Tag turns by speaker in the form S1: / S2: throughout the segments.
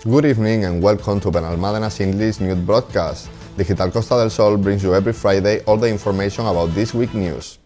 S1: Good evening and welcome to Benalmádena's English news broadcast. Digital Costa del Sol brings you every Friday all the information about this week's news.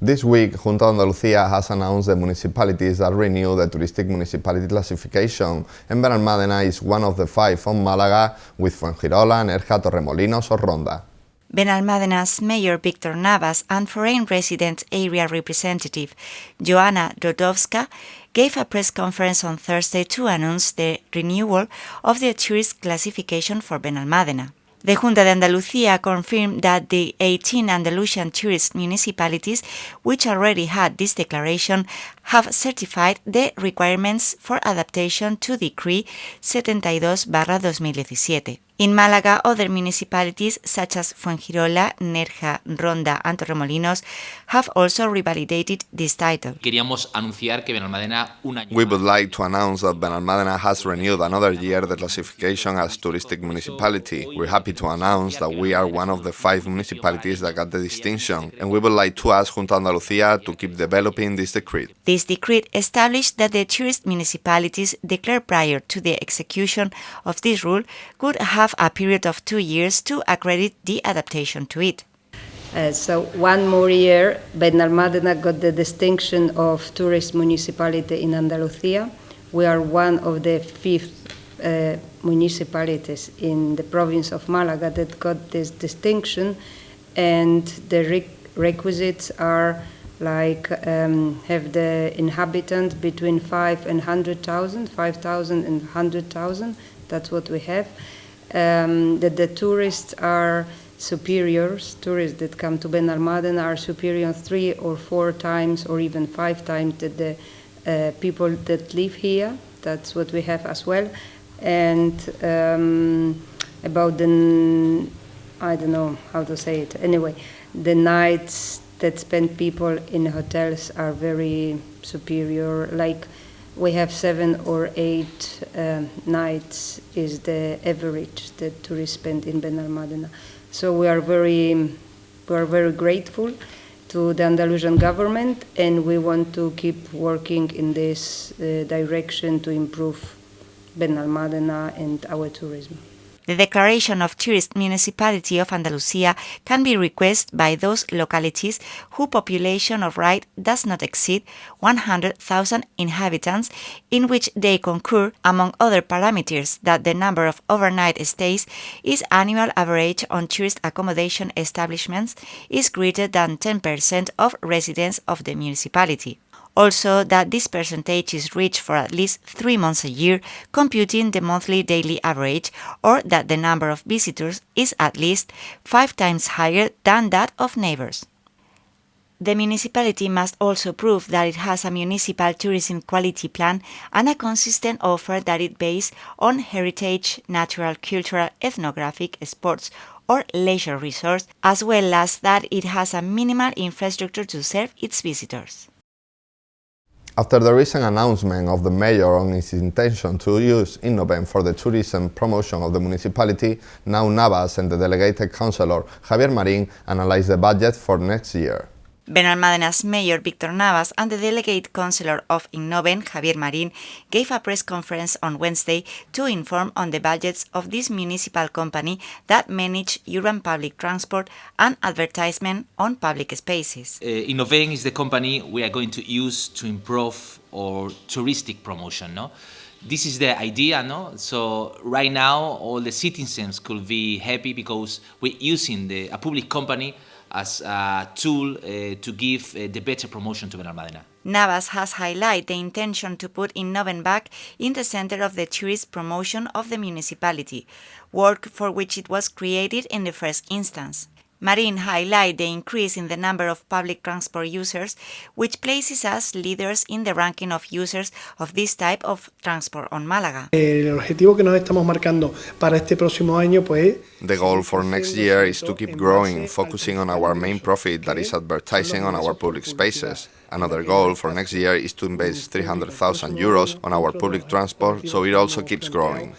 S1: This week, Junta de Andalucía has announced the municipalities that renew the touristic municipality classification, and Benalmádena is one of the 5 on Málaga, with Fuengirola, Nerja, Torremolinos or Ronda.
S2: Benalmádena's Mayor Victor Navas and Foreign Resident Area Representative Joanna Dodowska gave a press conference on Thursday to announce the renewal of the tourist classification for Benalmádena. The Junta de Andalucía confirmed that the 18 Andalusian tourist municipalities which already had this declaration have certified the requirements for adaptation to Decree 72/2017. In Málaga, other municipalities such as Fuengirola, Nerja, Ronda and Torremolinos have also revalidated this title.
S3: Queríamos anunciar que Benalmádena
S1: We would like to announce that Benalmádena has renewed another year the classification as touristic municipality. We're happy to announce that we are one of the 5 municipalities that got the distinction, and we would like to ask Junta de Andalucía to keep developing this decree.
S2: This decree established that the tourist municipalities declared prior to the execution of this rule could have a period of 2 years to accredit the adaptation to it.
S4: So one more year, Benalmádena got the distinction of tourist municipality in Andalucía. We are one of the 5 municipalities in the province of Málaga that got this distinction, and the requisites are like have the inhabitants between 5 and 100,000, 5,000 and 100,000. That's what we have. That the tourists are superiors. Tourists that come to Benalmádena are superior 3 or 4 times, or even 5 times that the people that live here. That's what we have as well. And about the, I don't know how to say it. Anyway, the nights that spend people in hotels are very superior. Like we have 7 or 8 nights is the average that tourists spend in Benalmádena. So we are very grateful to the Andalusian government, and we want to keep working in this direction to improve Benalmádena and our tourism.
S2: The declaration of tourist municipality of Andalusia can be requested by those localities whose population of right does not exceed 100,000 inhabitants, in which they concur, among other parameters, that the number of overnight stays is annual average on tourist accommodation establishments is greater than 10% of residents of the municipality. Also, that this percentage is reached for at least 3 months a year, computing the monthly daily average, or that the number of visitors is at least 5 times higher than that of neighbors. The municipality must also prove that it has a municipal tourism quality plan and a consistent offer that is based on heritage, natural, cultural, ethnographic, sports, or leisure resorts, as well as that it has a minimal infrastructure to serve its visitors.
S1: After the recent announcement of the mayor on his intention to use Innoven for the tourism promotion of the municipality, now Navas and the delegated councillor Javier Marín analyze the budget for next year.
S2: Benalmádena's Mayor Victor Navas and the delegate councillor of Innoven, Javier Marín, gave a press conference on Wednesday to inform on the budgets of this municipal company that manage urban public transport and advertisement on public spaces.
S3: Innoven is the company we are going to use to improve our touristic promotion. No? This is the idea, no? So right now all the citizens could be happy because we're using a public company as a tool to give the better promotion to Benalmádena.
S2: Navas has highlighted the intention to put Innoven back in the center of the tourist promotion of the municipality, work for which it was created in the first instance. Marín highlighted the increase in the number of public transport users, which places us leaders in the ranking of users of this type of transport on Málaga.
S5: El objetivo que nos estamos marcando para este próximo año, pues,
S1: The goal for next year is to keep growing, focusing on our main profit, that is advertising on our public spaces. Another goal for next year is to invest 300,000 euros on our public transport, so it also keeps growing.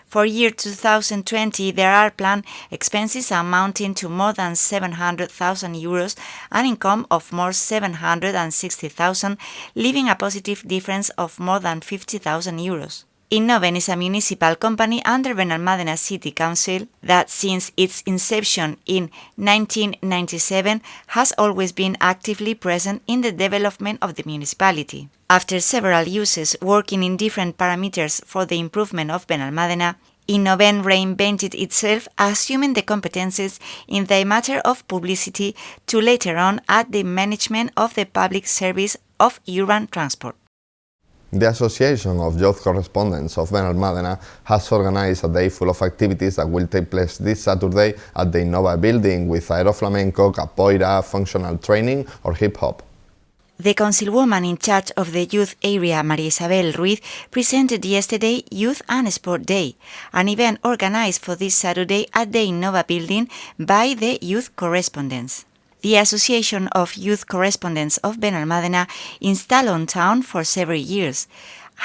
S2: For year 2020, there are planned expenses amounting to more than 700,000 euros, an income of more 760,000, leaving a positive difference of more than 50,000 euros. Innoven is a municipal company under Benalmádena City Council that since its inception in 1997 has always been actively present in the development of the municipality. After several uses working in different parameters for the improvement of Benalmádena, Innoven reinvented itself, assuming the competences in the matter of publicity to later on add the management of the public service of urban transport.
S1: The Association of Youth Correspondents of Benalmádena has organized a day full of activities that will take place this Saturday at the Innova building with aeroflamenco, capoeira, functional training or hip-hop.
S2: The councilwoman in charge of the youth area, María Isabel Ruiz, presented yesterday Youth and Sport Day, an event organized for this Saturday at the Innova building by the youth correspondents. The Association of Youth Correspondents of Benalmádena, installed on town for several years,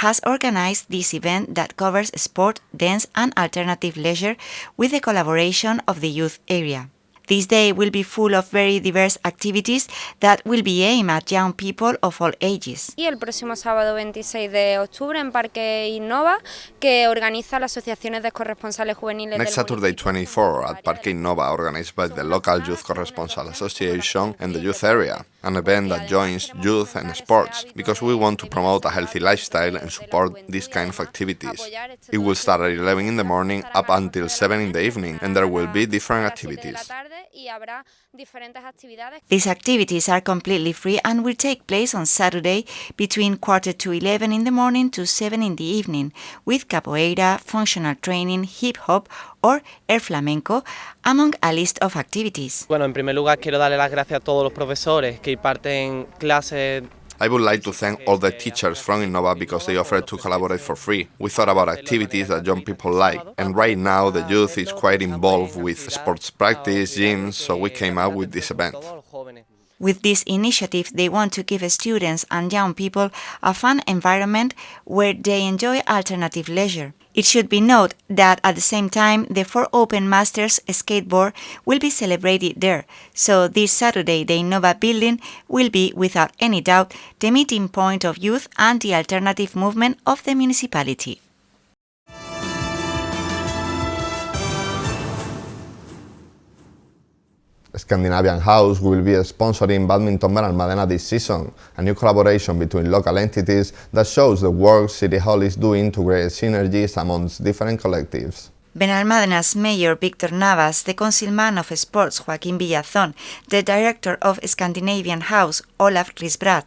S2: has organized this event that covers sport, dance and alternative leisure with the collaboration of the youth area. This day will be full of very diverse activities that will be aimed at young people of all ages.
S6: Y el próximo sábado 26 de octubre en Parque Innova, que organiza las asociaciones de corresponsales juveniles.
S1: Next Saturday 24 at Parque Innova, organized by the local Youth Corresponsal Association and the youth area, an event that joins youth and sports because we want to promote a healthy lifestyle and support these kind of activities. It will start at 11 in the morning up until 7 in the evening and there will be different activities.
S2: These activities are completely free and will take place on Saturday between 11:45 in the morning to 7 in the evening, with capoeira, functional training, hip-hop or air flamenco, among a list of activities.
S7: Bueno, en primer lugar quiero darle las gracias a todos los profesores que imparten clases.
S1: I would like to thank all the teachers from Innova because they offered to collaborate for free. We thought about activities that young people like, and right now the youth is quite involved with sports practice, gyms, so we came up with this event.
S2: With this initiative, they want to give students and young people a fun environment where they enjoy alternative leisure. It should be noted that at the same time, the 4 Open Masters skateboard will be celebrated there, so this Saturday the Innova building will be, without any doubt, the meeting point of youth and the alternative movement of the municipality.
S1: Scandinavian House will be sponsoring Badminton Benalmádena this season, a new collaboration between local entities that shows the work City Hall is doing to create synergies amongst different collectives.
S2: Benalmádena's Mayor Víctor Navas, the Councilman of Sports Joaquín Villazón, the Director of Scandinavian House Olaf Risbrad,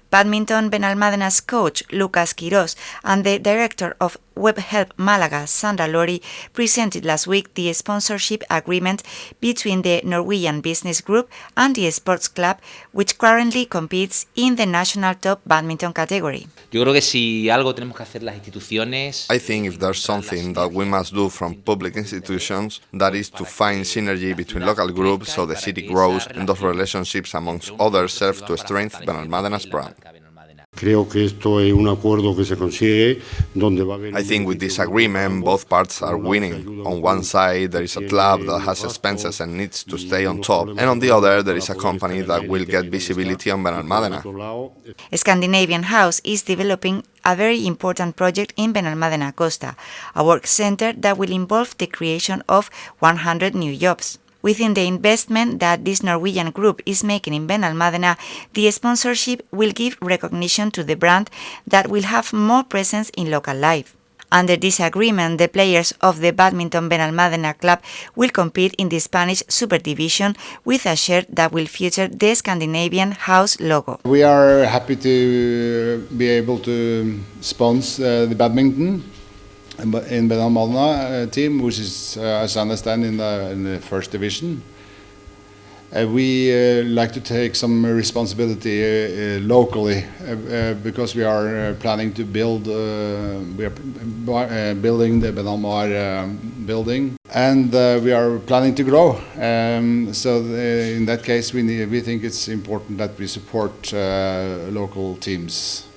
S2: Badminton Benalmádena's coach Lucas Quirós, and the Director of Web Help Málaga, Sandra Lori, presented last week the sponsorship agreement between the Norwegian Business Group and the sports club, which currently competes in the national top badminton category.
S3: Yo creo que si algo tenemos que hacer las instituciones.
S1: I think if there's something that we must do from public institutions, that is to find synergy between local groups so the city grows and those relationships amongst others serve to strengthen Benalmádena's brand.
S8: Creo que esto es un acuerdo que se consigue donde va a haber.
S1: I think with this agreement, both parts are winning. On one side, there is a club that has expenses and needs to stay on top, and on the other, there is a company that will get visibility on Benalmádena.
S2: Scandinavian House is developing a very important project in Benalmádena Costa, a work center that will involve the creation of 100 new jobs. Within the investment that this Norwegian group is making in Benalmádena, the sponsorship will give recognition to the brand that will have more presence in local life. Under this agreement, the players of the Badminton Benalmádena club will compete in the Spanish Super Division with a shirt that will feature the Scandinavian House logo.
S9: We are happy to be able to sponsor the badminton in Benalmádena team, which is, as I understand, in the first division. We like to take some responsibility locally because we are planning to build. We are building the Benalmádena building, and we are planning to grow. So in that case, we think it's important that we support local teams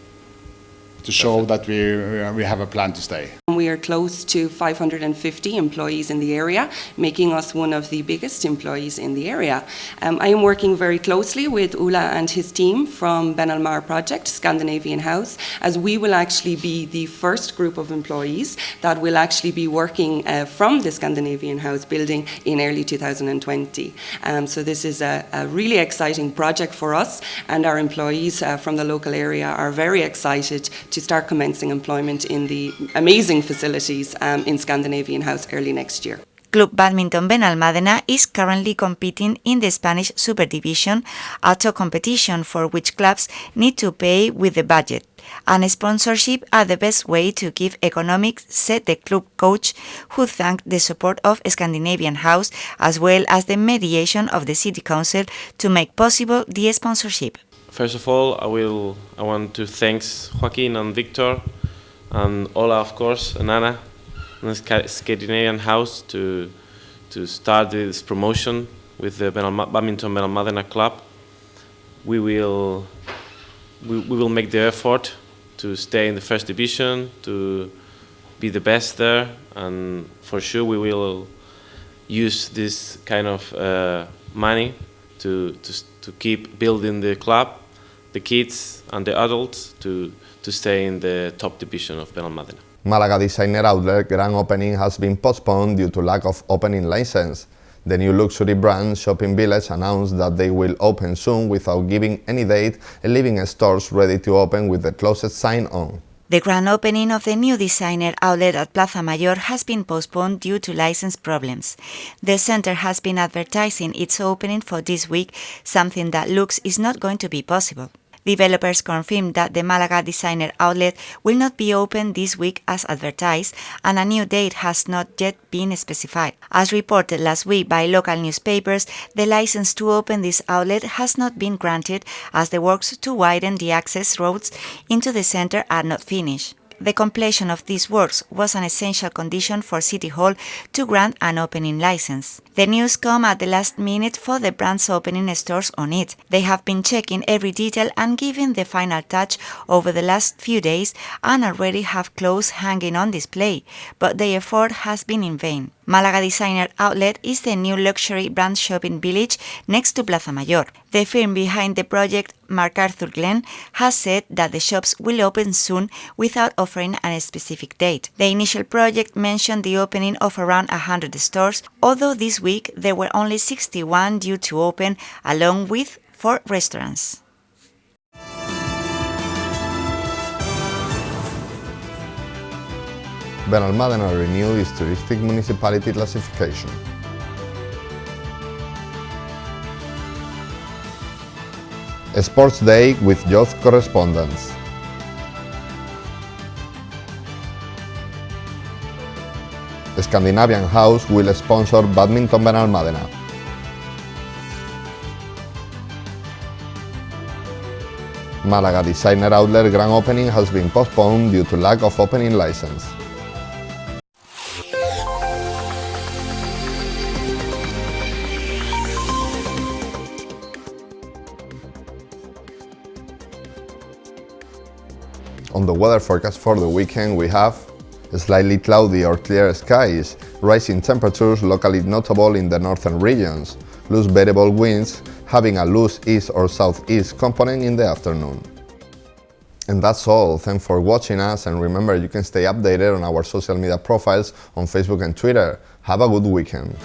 S9: to show that we have a plan to stay.
S10: We are close to 550 employees in the area, making us one of the biggest employees in the area. I am working very closely with Ula and his team from Benalmar Project, Scandinavian House, as we will actually be the first group of employees that will actually be working from the Scandinavian House building in early 2020. So this is a really exciting project for us, and our employees from the local area are very excited to start commencing employment in the amazing facilities in Scandinavian House early next year.
S2: Club Badminton Benalmádena is currently competing in the Spanish Super Division, a top competition for which clubs need to pay with the budget. And sponsorship are the best way to give economics, said the club coach, who thanked the support of Scandinavian House as well as the mediation of the City Council to make possible the sponsorship.
S11: First of all, I want to thank Joaquin and Victor and Ola, of course, and Anna, and the Scandinavian House to start this promotion with the Badminton Benalmádena Club. We will make the effort to stay in the first division, to be the best there, and for sure we will use this kind of money to keep building the club, the kids and the adults to stay in the top division of Benalmádena.
S1: Malaga Designer Outlet grand opening has been postponed due to lack of opening license. The new luxury brand Shopping Village announced that they will open soon without giving any date and leaving stores ready to open with the closest sign on.
S2: The grand opening of the new designer outlet at Plaza Mayor has been postponed due to license problems. The center has been advertising its opening for this week, something that looks is not going to be possible. Developers confirmed that the Malaga Designer Outlet will not be open this week as advertised, and a new date has not yet been specified. As reported last week by local newspapers, the license to open this outlet has not been granted as the works to widen the access roads into the center are not finished. The completion of these works was an essential condition for City Hall to grant an opening license. The news come at the last minute for the brand's opening stores on it. They have been checking every detail and giving the final touch over the last few days and already have clothes hanging on display, but their effort has been in vain. Malaga Designer Outlet is the new luxury brand shopping village next to Plaza Mayor. The firm behind the project, MacArthur Glen, has said that the shops will open soon without offering a specific date. The initial project mentioned the opening of around 100 stores, although this week there were only 61 due to open, along with 4 restaurants.
S1: Benalmádena renewed its touristic municipality classification. A Sports Day with youth correspondence. Scandinavian House will sponsor Badminton Benalmádena. Malaga Designer Outlet grand opening has been postponed due to lack of opening license. On the weather forecast for the weekend, we have slightly cloudy or clear skies, rising temperatures locally notable in the northern regions, loose variable winds having a loose east or southeast component in the afternoon. And that's all. Thanks for watching us, and remember you can stay updated on our social media profiles on Facebook and Twitter. Have a good weekend.